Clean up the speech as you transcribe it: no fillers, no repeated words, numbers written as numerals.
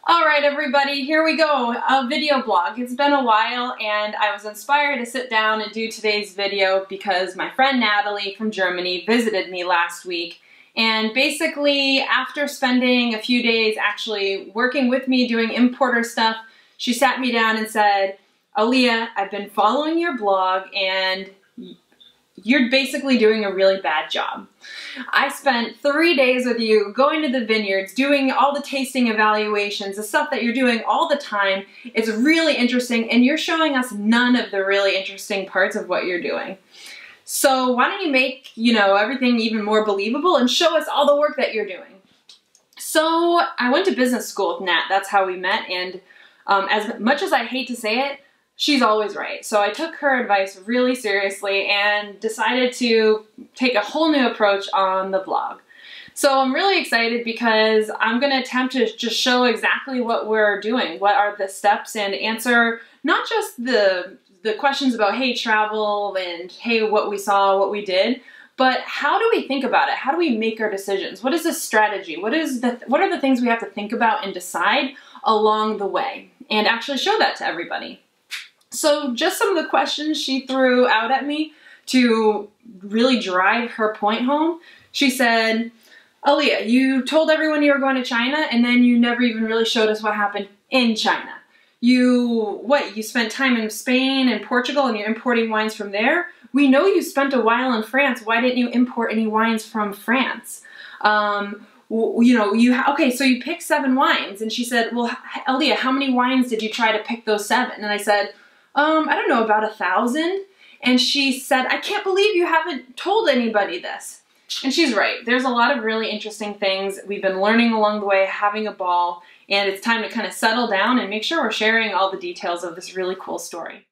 All right, everybody, here we go, a video blog. It's been a while and I was inspired to sit down and do today's video because my friend Natalie from Germany visited me last week. And basically, after spending a few days actually working with me doing importer stuff, she sat me down and said, "Aaliyah, I've been following your blog and you're basically doing a really bad job. I spent 3 days with you going to the vineyards, doing all the tasting evaluations, the stuff that you're doing all the time. It's really interesting and you're showing us none of the really interesting parts of what you're doing. So why don't you make, everything even more believable and show us all the work that you're doing?" So I went to business school with Nat. That's how we met. And as much as I hate to say it, she's always right. So I took her advice really seriously and decided to take a whole new approach on the vlog. So I'm really excited because I'm going to attempt to just show exactly what we're doing, what are the steps, and answer not just the questions about, hey, travel, and hey, what we saw, what we did, but how do we think about it? How do we make our decisions? What is the strategy? What are the things we have to think about and decide along the way, and actually show that to everybody? So just some of the questions she threw out at me to really drive her point home. She said, "Aaliyah, you told everyone you were going to China and then you never even really showed us what happened in China. You spent time in Spain and Portugal and you're importing wines from there? We know you spent a while in France. Why didn't you import any wines from France? Okay, so you picked 7 wines." And she said, "Well, Aaliyah, how many wines did you try to pick those 7? And I said, I don't know, about 1,000. And she said, "I can't believe you haven't told anybody this." And she's right. There's a lot of really interesting things we've been learning along the way, having a ball, and it's time to kind of settle down and make sure we're sharing all the details of this really cool story.